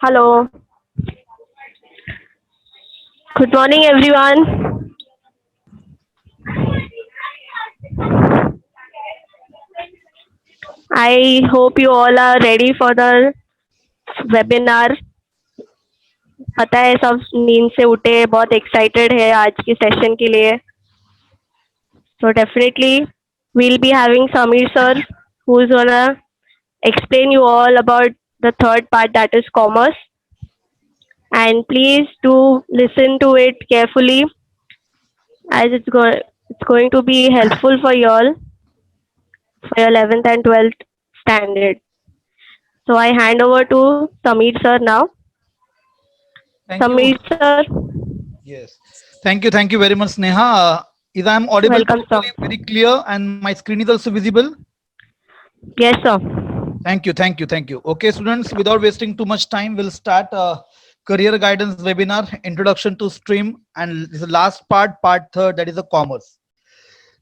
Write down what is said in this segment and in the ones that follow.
Hello, good morning everyone. I hope you all are ready for the webinar. पता है सब नींद से उठे बहुत एक्साइटेड है आज की सेशन के लिए. So definitely we'll be having Samir sir who's gonna explain you all about the third part, that is commerce, and please do listen to it carefully as it's going to be helpful for you all for your 11th and 12th standard. So I hand over to Samir sir now. Thank you. Samir sir, Yes. Thank you very much, Sneha. Is I am audible welcome sir. properly, very clear, and my screen is also visible? Yes sir. Thank you. Okay, students, without wasting too much time, we'll start career guidance webinar, introduction to stream, and this is the last part third, that is the commerce.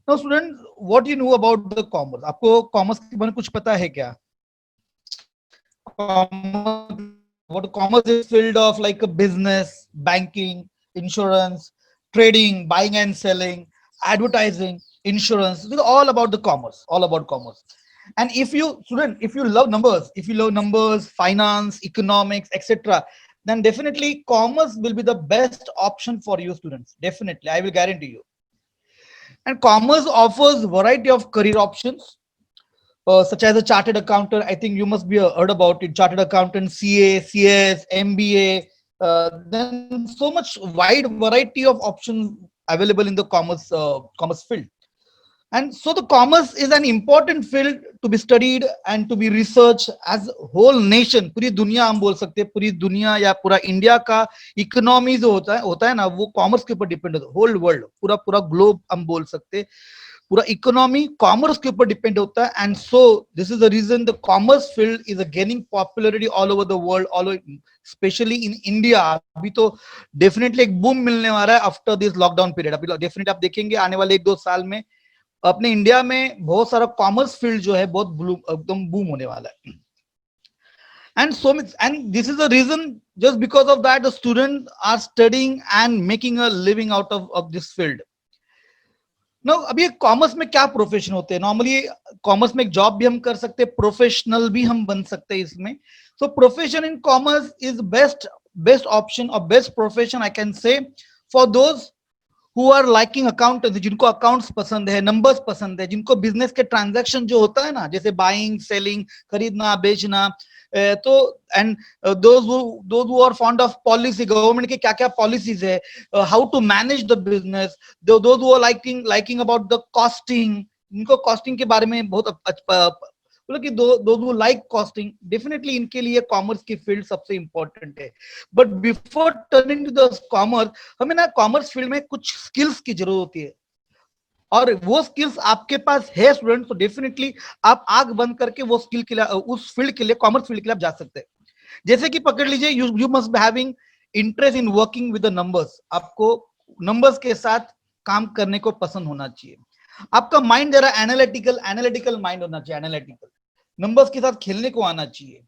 Now, students, what you know about the commerce? आपको commerce के बारे में कुछ पता है क्या? What commerce is field of like a business, banking, insurance, trading, buying and selling, advertising, insurance. It's all about the commerce, all about commerce. And if you student, if you love numbers, finance, economics, etc., then definitely commerce will be the best option for you students. Definitely, I will guarantee you. And commerce offers variety of career options, such as a chartered accountant. I think you must be heard about it. Chartered accountant, CA, CS, MBA. Then so much wide variety of options available in the commerce field. And so the commerce is an important field to be studied and to be researched as whole nation. पूरी दुनिया हम बोल सकते हैं, पूरी दुनिया या पूरा इंडिया का इकोनॉमी जो होता है ना, वो कॉमर्स के ऊपर डिपेंड होता है. होल वर्ल्ड, पूरा पूरा ग्लोब हम बोल सकते हैं, पूरा इकोनॉमी कॉमर्स के ऊपर डिपेंड होता है. And so this is the reason the commerce field is gaining popularity all over the world, all specially in India. अभी तो डेफिनेटली एक बूम मिलने वाला है आफ्टर दिस लॉकडाउन पीरियड. अभी डेफिनेटली आप देखेंगे आने वाले 1-2 साल में अपने इंडिया में बहुत सारा कॉमर्स फील्ड जो है बहुत एकदम बूम होने वाला है. And this is the reason, just because of that the students are studying and making a living out of this field. No अभी कॉमर्स में क्या प्रोफेशन होते हैं? नॉर्मली कॉमर्स में एक जॉब भी हम कर सकते हैं, प्रोफेशनल भी हम बन सकते हैं इसमें. So profession in commerce is best option और best profession I can say for those who are liking accountancy, जिनको अकाउंट्स पसंद है, नंबर्स पसंद है, जिनको बिजनेस के ट्रांजैक्शन जो होता है ना, जैसे बाइंग सेलिंग, खरीदना बेचना, तो and those who are fond of policy, government के क्या क्या पॉलिसीज है, how to manage the business, those who are liking about the costing, इनको कॉस्टिंग के बारे में बहुत बोलो कि those who like costing, definitely इनके लिए कॉमर्स की फील्ड सबसे इंपॉर्टेंट है. But before turning to the commerce, हमें ना कॉमर्स फील्ड में कुछ स्किल्स की जरूरत होती है, और वो स्किल्स आपके पास है स्टूडेंट, तो डेफिनेटली आप आग बंद करके वो स्किल के लिए, उस फील्ड के लिए, कॉमर्स फील्ड के लिए आप जा सकते हैं. जैसे कि पकड़ लीजिए, you must be having interest in working with the numbers. आपको नंबर्स के साथ काम करने को पसंद होना चाहिए. आपका माइंड जरा एनालिटिकल माइंड होना चाहिए, एनालिटिकल, नंबर्स के साथ खेलने को आना चाहिए.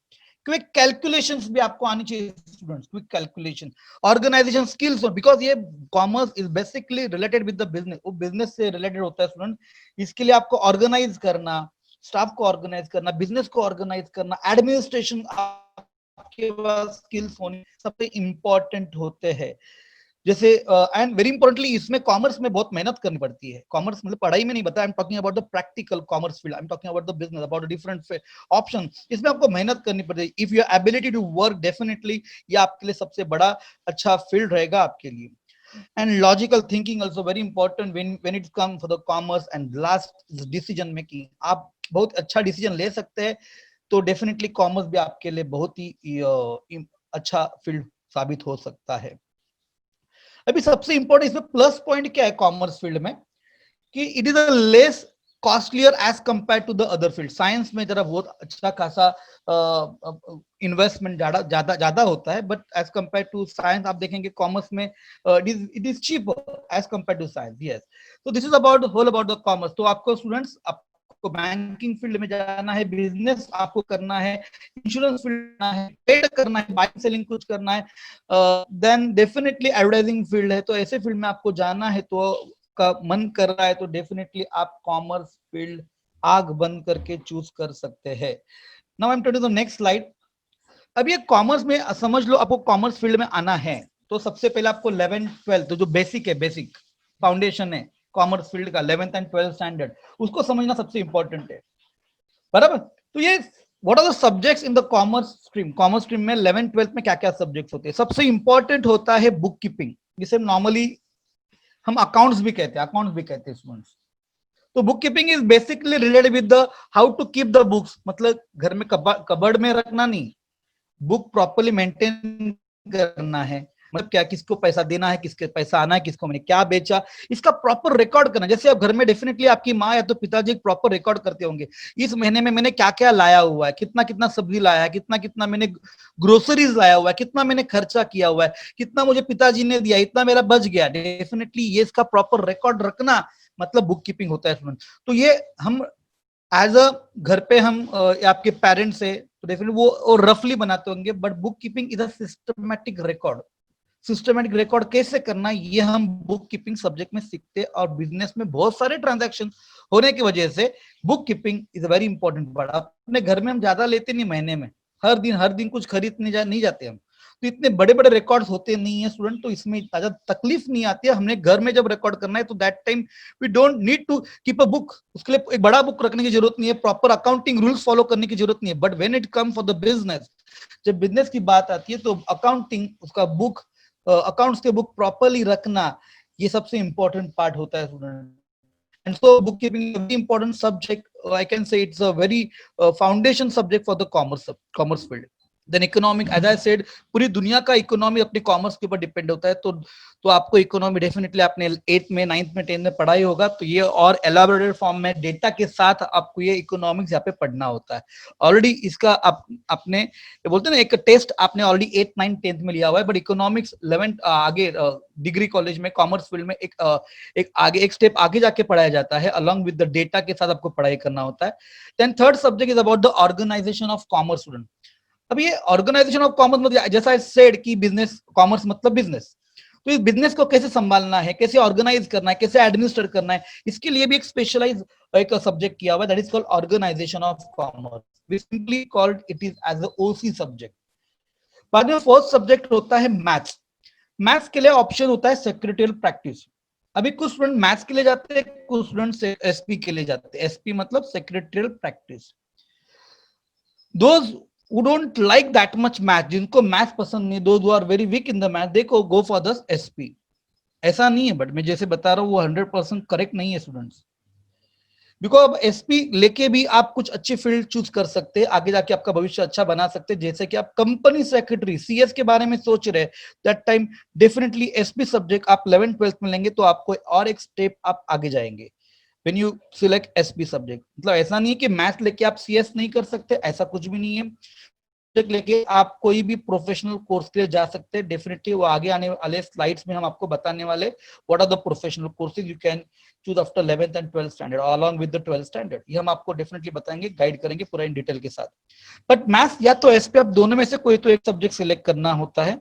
क्विक कैलकुलेशंस भी आपको आनी चाहिए students, quick calculation, organisation skills, because ये commerce is basically related with the business, वो बिजनेस से रिलेटेड होता है स्टूडेंट. इसके लिए आपको ऑर्गेनाइज करना, स्टाफ को ऑर्गेनाइज करना, बिजनेस को ऑर्गेनाइज करना, एडमिनिस्ट्रेशन आपके पास स्किल्स होने सबसे इंपॉर्टेंट होते हैं. जैसे एंड वेरी इंपॉर्टेंटली इसमें कॉमर्स में बहुत मेहनत करनी पड़ती है. कॉमर्स मतलब पढ़ाई में नहीं बताया, I am talking about the practical commerce field, I am talking about the business, about different option. इसमें आपको मेहनत करनी पड़ती है. If you ability to work, definitely ये आपके लिए सबसे बड़ा अच्छा फील्ड रहेगा आपके लिए. And logical thinking also very important when it comes for the commerce. And last is decision making. आप बहुत अच्छा डिसीजन ले सकते हैं, तो डेफिनेटली कॉमर्स भी आपके लिए बहुत ही अच्छा फील्ड साबित हो सकता है. अभी सबसे इंपॉर्टेंट इसमें प्लस पॉइंट क्या है कॉमर्स फील्ड में, कि it is a less costlier as compare to the other field. Science में जरा बहुत अच्छा खासा इन्वेस्टमेंट ज्यादा होता है, but as compare to science आप देखेंगे कॉमर्स में it is cheaper as compare to science. Yes, तो this is about whole about the commerce. तो आपको स्टूडेंट्स, आपको आपको बैंकिंग फील्ड में जाना है, बिजनेस आपको करना है, इंश्योरेंस फील्ड करना है, ट्रेड करना है, बाइंग सेलिंग कुछ करना है, देन डेफिनेटली एडवर्टाइजिंग फील्ड है, तो ऐसे फील्ड में आपको जाना है, तो का मन कर रहा है तो डेफिनेटली आप कॉमर्स फील्ड आग बंद करके चूज कर सकते हैं। Now I am to the next slide. अब ये कॉमर्स में समझ लो, आपको कॉमर्स फील्ड में आना है तो सबसे पहले आपको 11th 12th जो बेसिक है, बेसिक फाउंडेशन है कॉमर्स फील्ड का, 11th एंड 12th स्टैंडर्ड, उसको समझना सबसे इंपॉर्टेंट है, बराबर। तो ये what are the subjects in the commerce stream, commerce stream में 11th 12th में क्या क्या सब्जेक्ट्स होते हैं। सबसे इंपॉर्टेंट होता है बुक कीपिंग, जिसे नॉर्मली हम अकाउंट्स भी कहते हैं, अकाउंट्स भी कहते हैं स्टूडेंट्स। तो book keeping is basically related with the how to keep the books, मतलब घर में कबर्ड में रखना नहीं, बुक प्रॉपर्ली मेंटेन करना है, मतलब क्या, किसको पैसा देना है, किसके पैसा आना है, किसको मैंने क्या बेचा, इसका प्रॉपर रिकॉर्ड करना। जैसे आप घर में डेफिनेटली आपकी माँ या तो पिताजी एक प्रॉपर रिकॉर्ड करते होंगे, इस महीने में मैंने क्या क्या लाया हुआ है, कितना कितना सब्जी लाया है, कितना कितना मैंने ग्रोसरीज लाया हुआ है, कितना मैंने खर्चा किया हुआ है, कितना मुझे पिताजी ने दिया, इतना मेरा बच गया। डेफिनेटली ये इसका प्रॉपर रिकॉर्ड रखना मतलब बुक कीपिंग होता है स्टूडेंट। तो ये हम एज अ घर पे हम आपके पेरेंट्स है तो डेफिनेटली वो रफली बनाते होंगे, but book keeping is a systematic record. Systematic record कैसे करना ये हम बुक कीपिंग सब्जेक्ट में सीखते हैं, और बिजनेस में बहुत सारे ट्रांजैक्शन होने की वजह से book keeping is a very important part. अपने घर में हम ज्यादा लेते नहीं, महीने में हर दिन कुछ खरीदने नहीं जाते हम, तो इतने बड़े बड़े रिकॉर्ड्स होते नहीं है स्टूडेंट, तो इसमें ज्यादा तकलीफ नहीं आती है। हमने घर में जब रिकॉर्ड करना है तो that time we don't need to keep a book, उसके लिए एक बड़ा बुक रखने की जरूरत नहीं है, प्रॉपर अकाउंटिंग रूल्स फॉलो करने की जरूरत नहीं है। But when it come for the business, जब बिजनेस की बात आती है तो अकाउंटिंग, उसका बुक, अकाउंट्स के बुक प्रॉपर्ली रखना, ये सबसे इंपॉर्टेंट पार्ट होता है student. And so bookkeeping is a very important subject. I can say it's a very foundation subject for the commerce field. Then economic, as I said, पूरी दुनिया का economy अपनी commerce के ऊपर डिपेंड होता है, तो आपको इकोनॉमी डेफिनेटली आपने 8th में 9th में 10th में पढ़ाई होगा, तो ये और एलाबोरेटेड फॉर्म में डेटा के साथ आपको ये इकोनॉमिक्स यहाँ पे पढ़ना होता है। ऑलरेडी इसका आपने बोलते हैं ना, एक टेस्ट आपने ऑलरेडी 8th 9th 10th में लिया हुआ है, बट इकोनॉमिक्स 11th आगे डिग्री कॉलेज में कॉमर्स फील्ड में एक स्टेप आगे जाके पढ़ाया जाता है, अलॉन्ग विद द डेटा के साथ आपको पढ़ाई करना होता है। Then third subject is about the organisation of commerce student. अब ये ऑर्गेनाइजेशन ऑफ कॉमर्स मतलब, जैसा आई सेड कि बिजनेस, कॉमर्स मतलब बिजनेस, तो इस बिजनेस को कैसे संभालना है, कैसे ऑर्गेनाइज करना है, कैसे एडमिनिस्ट्रेट करना है, इसके लिए भी एक स्पेशलाइज एक सब्जेक्ट किया हुआ है, that is called organisation of commerce. We simply called it is as a OC subject. बाद में फोर्थ सब्जेक्ट होता है मैथ्स। मैथ्स के लिए ऑप्शन होता है सेक्रेटरियल प्रैक्टिस। अभी कुछ स्टूडेंट मैथ्स के लिए जाते हैं, कुछ स्टूडेंट एसपी के लिए जाते हैं। एसपी मतलब secretarial practice. Those who don't like that much math, जिनको मैथ पसंद नहीं, those who are very weak in the math, they go for the SP। ऐसा नहीं है, बट मैं जैसे बता रहा हूँ वो 100% करेक्ट नहीं है स्टूडेंट्स, बिकॉज एसपी लेके भी आप कुछ अच्छी फील्ड चूज कर सकते हैं, आगे जाके आपका भविष्य अच्छा बना सकते हैं। जैसे कि आप कंपनी सेक्रेटरी सीएस के बारे में सोच रहे, that time definitely SP subject आप 11th 12th में लेंगे तो आपको और एक स्टेप आप आगे जाएंगे when you select SP subject. मतलब ऐसा नहीं है कि मैथ लेके आप सीएस नहीं कर सकते, ऐसा कुछ भी नहीं है। लेके आप कोई भी प्रोफेशनल कोर्स के लिए जा सकते हैं। डेफिनेटली वो आगे आने वाले स्लाइड्स में हम आपको बताने वाले what are the professional courses you can choose after 11th and 12th standard along with the 12th standard. ये हम आपको डेफिनेटली बताएंगे, गाइड करेंगे पूरा इन डिटेल के साथ। बट मैथ्स या तो एसपी, आप दोनों में से कोई तो एक सब्जेक्ट सिलेक्ट करना होता है।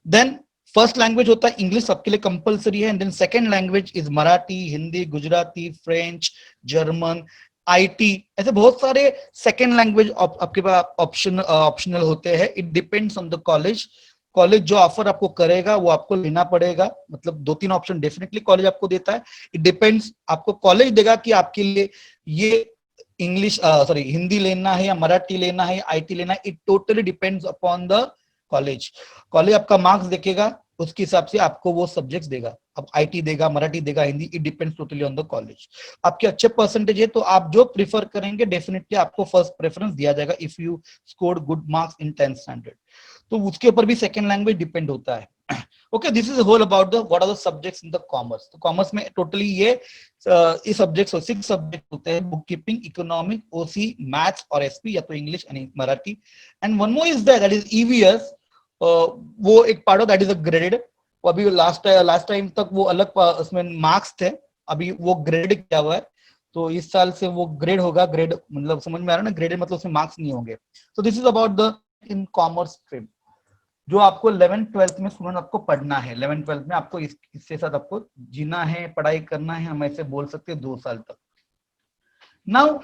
देन फर्स्ट लैंग्वेज होता है इंग्लिश, सबके लिए कंपलसरी है। And then second language is Marathi, Hindi, Gujarati, French, German, IT, ऐसे बहुत सारे सेकेंड लैंग्वेज आपके पास ऑप्शनल होते हैं। It depends on the college. College जो ऑफर आपको करेगा वो आपको लेना पड़ेगा, मतलब 2-3 ऑप्शन डेफिनेटली कॉलेज आपको देता है। इट डिपेंड्स, आपको कॉलेज देगा कि आपके लिए ये इंग्लिश हिंदी लेना है या मराठी लेना है, आईटी लेना है। It totally depends upon the college. College आपका मार्क्स देखेगा, उसके हिसाब से आपको वो सब्जेक्ट्स देगा। अब आईटी देगा, मराठी देगा, Hindi, it depends totally on the college. आपके अच्छे परसेंटेज है तो आप जो प्रीफर करेंगे डेफिनेटली आपको फर्स्ट प्रेफरेंस दिया जाएगा if you scored good marks in 10th standard. तो उसके ऊपर भी सेकंड लैंग्वेज डिपेंड होता है। Okay, this is whole about the what are the subjects in the commerce. तो कॉमर्स में टोटली ये सब्जेक्ट्स 6 सब्जेक्ट होते हैं, book keeping, economic, OC, maths और एसपी या तो इंग्लिश यानी Marathi. And one more is that is EVS. वो एक part of that is a graded. अभी लास्ट टाइम तक वो अलग उसमें मार्क्स थे, अभी वो ग्रेड किया हुआ है। तो इस साल से वो ग्रेड होगा, ग्रेड मतलब समझ में आ रहा है ना, ग्रेडेड मतलब उसमें मार्क्स नहीं होंगे। तो this is about the in commerce stream जो आपको 11th-12th में स्टूडेंट आपको पढ़ना है। 11th-12th में आपको इसके साथ आपको जीना है, पढ़ाई करना है, हम ऐसे बोल सकते हैं 2 साल तक। नाउ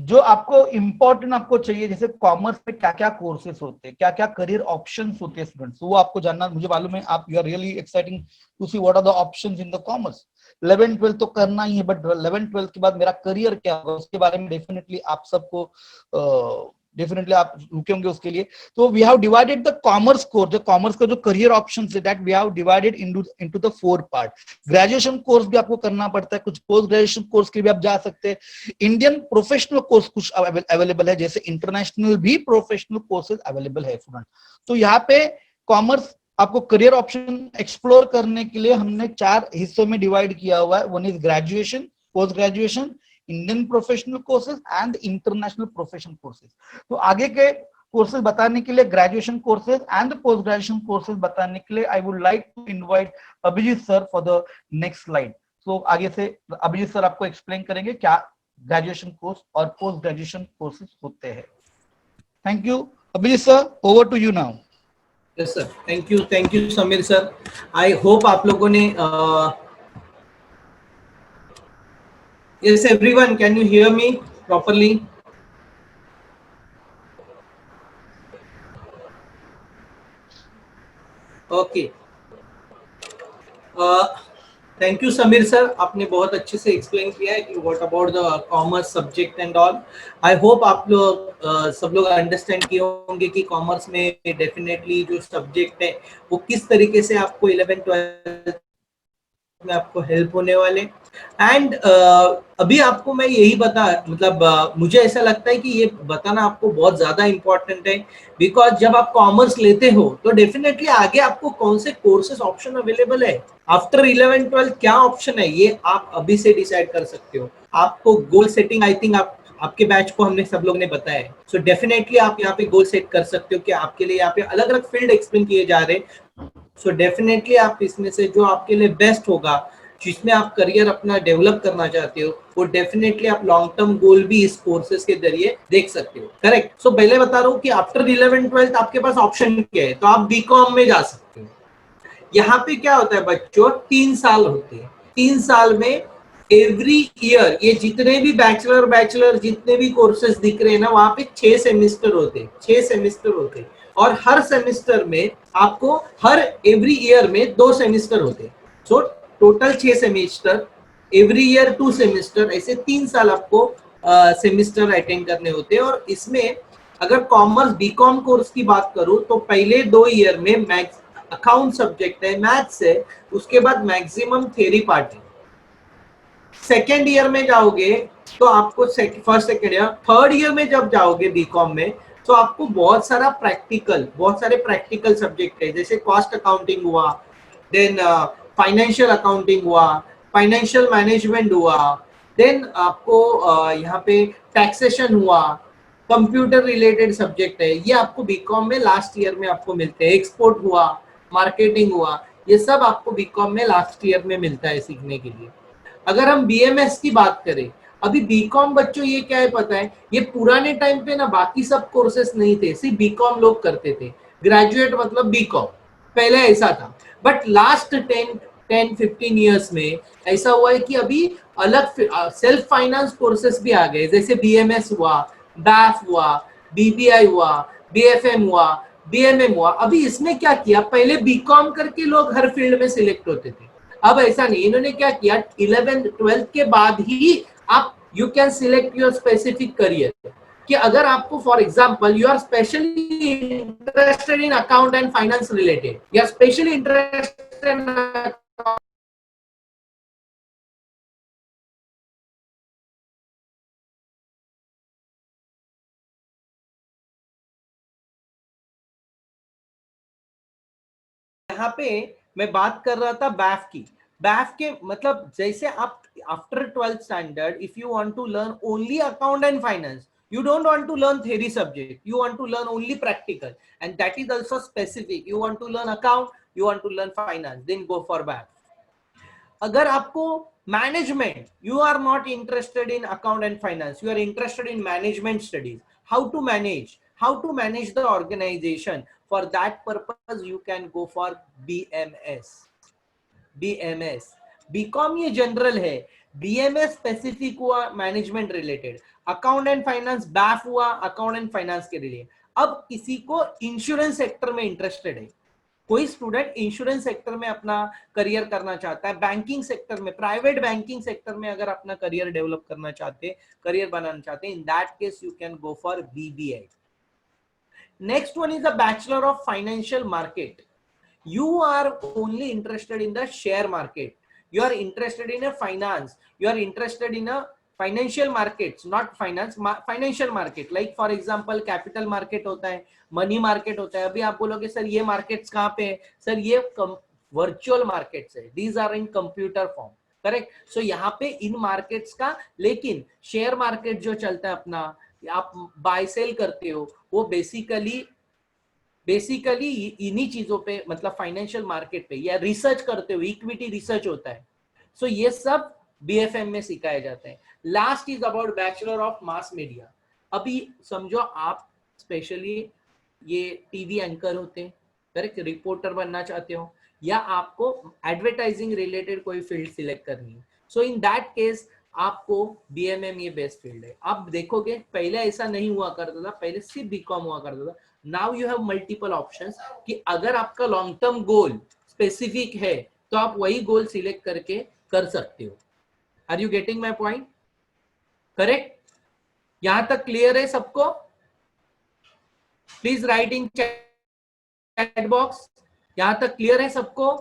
जो आपको इंपॉर्टेंट आपको चाहिए, जैसे कॉमर्स में क्या क्या कोर्सेस होते हैं, क्या क्या करियर ऑप्शंस होते हैं स्टूडेंट्स, वो आपको जानना, मुझे मालूम है आप you are really exciting to see what are the options in the commerce. 11th-12th तो करना ही है, बट 11th-12th के बाद मेरा करियर क्या होगा उसके बारे में डेफिनेटली आप सबको डेफिनेटली आप रुके होंगे उसके लिए। तो we have divided the commerce course, जो कॉमर्स का जो करियर ऑप्शन है that we have divided into the 4 part. Graduation course भी आपको करना पड़ता है, कुछ पोस्ट ग्रेजुएशन कोर्स के भी आप जा सकते हैं, इंडियन प्रोफेशनल कोर्स कुछ अवेलेबल है, जैसे इंटरनेशनल भी प्रोफेशनल कोर्सेज अवेलेबल है स्टूडेंट। तो यहाँ पे कॉमर्स आपको करियर ऑप्शन एक्सप्लोर करने के लिए हमने 4 हिस्सों में डिवाइड किया हुआ है। One is graduation, post graduation, Indian professional courses and international professional courses. तो आगे के कोर्सेज बताने के लिए, graduation courses and post graduation courses बताने के लिए I would like to invite Abhijit sir for the next slide. तो आगे से अभिजीत सर आपको एक्सप्लेन करेंगे क्या ग्रेजुएशन कोर्स और पोस्ट ग्रेजुएशन कोर्सेज होते हैं। Thank you Abhijit sir, over to you now. Yes sir, thank you Sameer sir. I hope आप लोगों ने yes everyone, can you hear me properly? Okay, thank you Sameer sir, आपने बहुत अच्छे से एक्सप्लेन किया है कि what about the commerce subject and all. I hope आप लोग सब लोग अंडरस्टैंड किए होंगे कि कॉमर्स में डेफिनेटली जो सब्जेक्ट है वो किस तरीके से आपको 11th-12th में आपको हेल्प होने वाले। एंड अभी आपको मैं यही मुझे ऐसा लगता है कि ये बताना आपको बहुत ज्यादा इंपॉर्टेंट है, बिकॉज जब आप कॉमर्स लेते हो तो डेफिनेटली आगे आपको कौन से कोर्सेज ऑप्शन अवेलेबल है, आफ्टर 11th-12th क्या ऑप्शन है, ये आप अभी से डिसाइड कर सकते हो। आपको गोल सेटिंग, आई थिंक आपके बैच को हमने सब लोग ने बताया है, सो डेफिनेटली आप यहाँ पे गोल सेट कर सकते हो कि आपके लिए यहाँ पे अलग अलग फील्ड एक्सप्लेन किए जा रहे हैं। सो डेफिनेटली आप इसमें से जो आपके लिए बेस्ट होगा, जिसमें आप करियर अपना डेवलप करना चाहते हो, वो डेफिनेटली आप लॉन्ग टर्म गोल भी इस कोर्सेज के जरिए देख सकते हो। करेक्ट। सो पहले बता रहा हूँ कि आफ्टर 11th-12th आपके पास ऑप्शन क्या है, तो आप बीकॉम में जा सकते हो। यहाँ पे क्या होता है बच्चों, 3 साल होते हैं। 3 साल में एवरी ईयर ये जितने भी बैचलर जितने भी कोर्सेज दिख रहे हैं ना, वहां पे 6 सेमिस्टर होते हैं, 6 सेमिस्टर होते हैं। और हर सेमिस्टर में आपको एवरी ईयर में 2 सेमिस्टर होते हैं। So total 6 semester, every year 2 semester, ऐसे 3 साल आपको सेमिस्टर अटेंड करने होते हैं। और इसमें अगर कॉमर्स बीकॉम कोर्स की बात करूं तो पहले 2 ईयर में मैथ्स अकाउंट सब्जेक्ट है, मैथ्स है, उसके बाद मैक्सिमम थ्योरी पार्ट है। सेकेंड ईयर में जाओगे तो आपको first second year, third year में जब जाओगे बीकॉम में तो आपको बहुत सारे प्रैक्टिकल सब्जेक्ट है, जैसे कॉस्ट अकाउंटिंग हुआ, देन फाइनेंशियल अकाउंटिंग हुआ, फाइनेंशियल मैनेजमेंट हुआ, देन आपको यहाँ पे टैक्सेशन हुआ, कंप्यूटर रिलेटेड सब्जेक्ट है, ये आपको बीकॉम में लास्ट ईयर में आपको मिलते हैं। एक्सपोर्ट हुआ, मार्केटिंग हुआ, ये सब आपको बीकॉम में लास्ट ईयर में मिलता है सीखने के लिए। अगर हम बीएमएस की बात करें, अभी बीकॉम बच्चों ये क्या है पता है, ये पुराने टाइम पे ना बाकी सब कोर्सेस नहीं थे, सिर्फ बीकॉम लोग करते थे, ग्रेजुएट मतलब बीकॉम, पहले ऐसा था। बट लास्ट 10-15 ईयर्स में ऐसा हुआ है कि अभी अलग सेल्फ फाइनेंस कोर्सेस भी आ गए, जैसे बीएमएस हुआ, बैफ हुआ, बीबीआई हुआ, बीएफएम हुआ, बीएमएम हुआ। अभी इसमें क्या किया, पहले बीकॉम करके लोग हर फील्ड में सिलेक्ट होते थे, अब ऐसा नहीं, इन्होंने क्या किया, 11th-12th के बाद ही आप you can select your specific career. कि अगर आपको for example you are specially interested in account and finance related, you are specially interested in यहाँ पे मैं बात कर रहा था बैफ की। बैफ के मतलब जैसे आप after 12th standard if you want to learn only account and finance, you don't want to learn theory subject, you want to learn only practical, and that is also specific, you want to learn account, you want to learn finance, then go for BAF। अगर आपको Management, you are not interested in account and finance, you are interested in management studies, how to manage the organization. For that purpose you can go for BMS. BCom ये general है, BMS specific हुआ management related, account and finance BAF हुआ account and finance के लिए। अब किसी को insurance sector में इंटरेस्टेड है, कोई स्टूडेंट इंश्योरेंस सेक्टर में अपना करियर करना चाहता है, बैंकिंग सेक्टर में, प्राइवेट बैंकिंग सेक्टर में अगर अपना करियर डेवलप करना चाहते, करियर बनाना चाहते, in that case you can go for BBA. Next one is a bachelor of financial market. You are only interested in the share market, you are interested in a finance, you are interested in a financial markets, not finance, financial market, like for example capital market होता है, money market होता है। अभी आप बोलोगे sir ये markets कहाँ पे है, सर ये virtual markets है, these are in computer form, correct. So यहाँ पे इन मार्केट्स का, लेकिन शेयर मार्केट जो चलता है अपना, आप बाय सेल करते हो, वो बेसिकली इन्हीं चीजों पे, मतलब फाइनेंशियल मार्केट पे, या रिसर्च करते हो, इक्विटी रिसर्च होता है। सो ये सब बीएफएम में सिखाया जाता है। Last is about bachelor of mass media. अभी समझो आप स्पेशली ये टीवी एंकर होते हैं, करेक्ट, रिपोर्टर बनना चाहते हो, या आपको एडवर्टाइजिंग रिलेटेड कोई फील्ड सिलेक्ट करनी है। सो इन दैट केस आपको बीएमएम ये बेस्ट फील्ड है। आप देखोगे पहले ऐसा नहीं हुआ करता था, पहले सिर्फ बीकॉम हुआ करता था। Now you have multiple options कि अगर आपका लॉन्ग टर्म गोल स्पेसिफिक है तो आप वही गोल सिलेक्ट करके कर सकते हो। Are you getting my point? Correct? यहां तक क्लियर है सबको? Please write in chat box. यहां तक क्लियर है सबको?